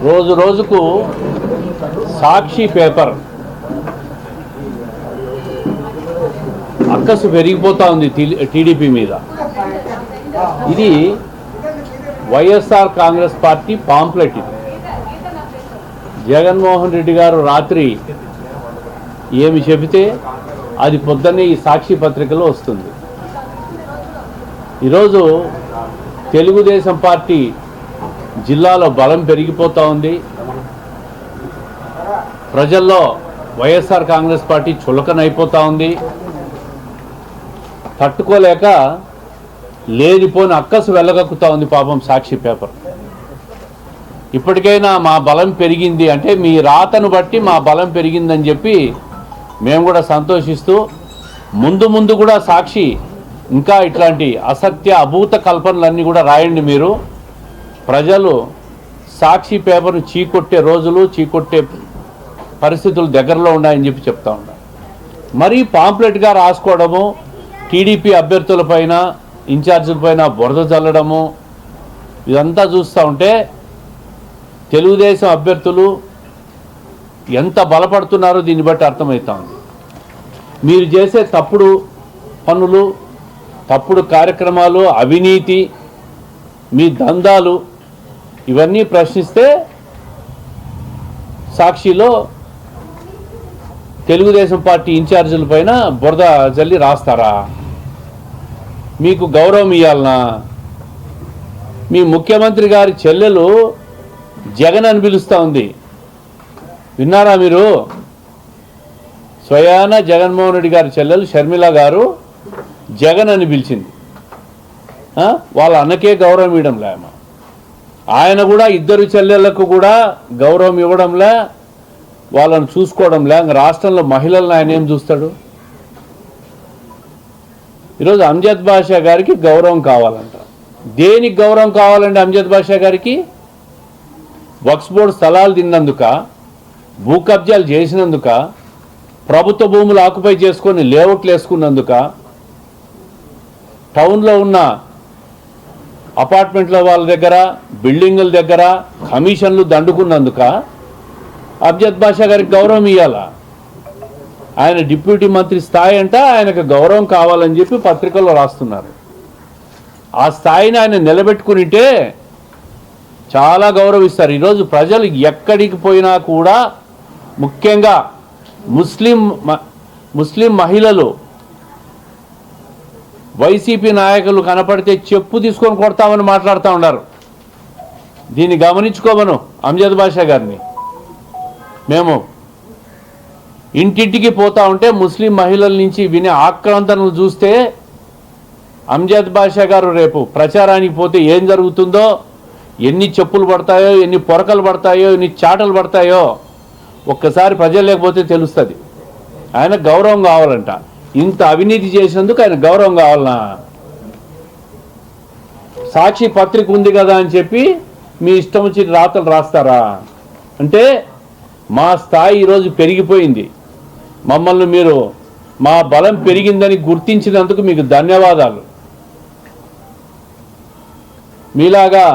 రోజు రోజుకు సాక్షి పేపర్ అక్కసు పెరిగిపోతూ ఉంది టీడీపీ మీద. ఇది వైఎస్ఆర్ కాంగ్రెస్ పార్టీ పాంప్లెట్. ఇది జగన్మోహన్ రెడ్డి గారు రాత్రి ఏమి చెబితే అది పొద్దున్నే ఈ సాక్షి పత్రికలో వస్తుంది. ఈరోజు తెలుగుదేశం పార్టీ జిల్లాలో బలం పెరిగిపోతూ ఉంది. ప్రజల్లో వైఎస్ఆర్ కాంగ్రెస్ పార్టీ చులకనైపోతూ ఉంది. తట్టుకోలేక లేనిపోని అక్కసు వెళ్ళగక్కుతూ ఉంది పాపం సాక్షి పేపర్. ఇప్పటికైనా మా బలం పెరిగింది అంటే మీ రాతను బట్టి మా బలం పెరిగిందని చెప్పి మేము కూడా సంతోషిస్తూ ముందు ముందు కూడా సాక్షి ఇంకా ఇట్లాంటి అసత్య అభూత కల్పనలన్నీ కూడా రాయండి. మీరు ప్రజలు సాక్షి పేపర్ను చీకొట్టే రోజులు, చీకొట్టే పరిస్థితులు దగ్గరలో ఉన్నాయని చెప్పి చెప్తా ఉన్నారు. మరీ పాంప్లెట్గా రాసుకోవడము, టీడీపీ అభ్యర్థులపైన ఇన్ఛార్జీలపైన బురద చల్లడము, ఇదంతా చూస్తూ ఉంటే తెలుగుదేశం అభ్యర్థులు ఎంత బలపడుతున్నారో దీన్ని బట్టి అర్థమవుతా ఉంది. మీరు చేసే తప్పుడు పనులు, తప్పుడు కార్యక్రమాలు, అవినీతి, మీ దందాలు ఇవన్నీ ప్రశ్నిస్తే సాక్షిలో తెలుగుదేశం పార్టీ ఇన్ఛార్జీల పైన బురద జల్లి రాస్తారా? మీకు గౌరవం ఇవ్వాలనా? మీ ముఖ్యమంత్రి గారి చెల్లెలు జగన్ అని పిలుస్తూ ఉంది, విన్నారా మీరు? స్వయాన జగన్మోహన్ రెడ్డి గారి చెల్లెలు షర్మిల గారు జగన్ అని పిలిచింది. వాళ్ళ అన్నకే గౌరవం ఇవ్వడంలే. ఆయన కూడా ఇద్దరు చెల్లెళ్లకు కూడా గౌరవం ఇవ్వడంలే, వాళ్ళని చూసుకోవడంలే. రాష్ట్రంలో మహిళలను ఆయన ఏం చూస్తాడు? ఈరోజు అంజద్ బాషా గారికి గౌరవం కావాలంట. దేనికి గౌరవం కావాలండి అంజద్ బాషా గారికి? వక్ఫ్ బోర్డు స్థలాలు తిన్నందుక, భూ కబ్జాలు చేసినందుక, ప్రభుత్వ భూములు ఆక్యుపై చేసుకొని లేఅవుట్లు వేసుకున్నందుక, టౌన్లో ఉన్న అపార్ట్మెంట్ల వాళ్ళ దగ్గర, బిల్డింగుల దగ్గర కమిషన్లు దండుకున్నందుక అంజద్ బాషా గారికి గౌరవం ఇవ్వాలా? ఆయన డిప్యూటీ మంత్రి స్థాయి అంట, ఆయనకు గౌరవం కావాలని చెప్పి పత్రికల్లో రాస్తున్నారు. ఆ స్థాయిని ఆయన నిలబెట్టుకుంటే చాలా గౌరవిస్తారు. ఈరోజు ప్రజలు ఎక్కడికి పోయినా కూడా, ముఖ్యంగా ముస్లిం మహిళలు వైసీపీ నాయకులు కనపడితే చెప్పు తీసుకొని కొడతామని మాట్లాడుతూ ఉన్నారు. దీన్ని గమనించుకోమను అంజద్ బాషా గారిని. మేము ఇంటింటికి పోతా ఉంటే ముస్లిం మహిళల నుంచి వినే ఆక్రందనలు చూస్తే అంజద్ బాషా గారు రేపు ప్రచారానికి పోతే ఏం జరుగుతుందో, ఎన్ని చెప్పులు పడతాయో, ఎన్ని పొరకలు పడతాయో, ఎన్ని చాటలు పడతాయో ఒక్కసారి ప్రజలు లేకపోతే తెలుస్తుంది. ఆయన గౌరవం కావాలంట. ఇంత అవినీతి చేసినందుకు ఆయన గౌరవం కావాలనా? సాక్షి పత్రిక ఉంది కదా అని చెప్పి మీ ఇష్టం వచ్చి రాతలు రాస్తారా? అంటే మా స్థాయి ఈరోజు పెరిగిపోయింది. మమ్మల్ని మీరు మా బలం పెరిగిందని గుర్తించినందుకు మీకు ధన్యవాదాలు. మీలాగా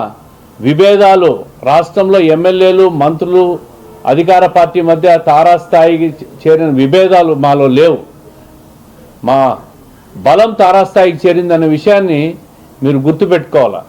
విభేదాలు రాష్ట్రంలో ఎమ్మెల్యేలు, మంత్రులు, అధికార పార్టీ మధ్య తారాస్థాయికి చేరిన విభేదాలు మాలో లేవు. మా బలం తారాస్థాయికి చేరిందనే విషయాన్ని మీరు గుర్తుపెట్టుకోవాలి.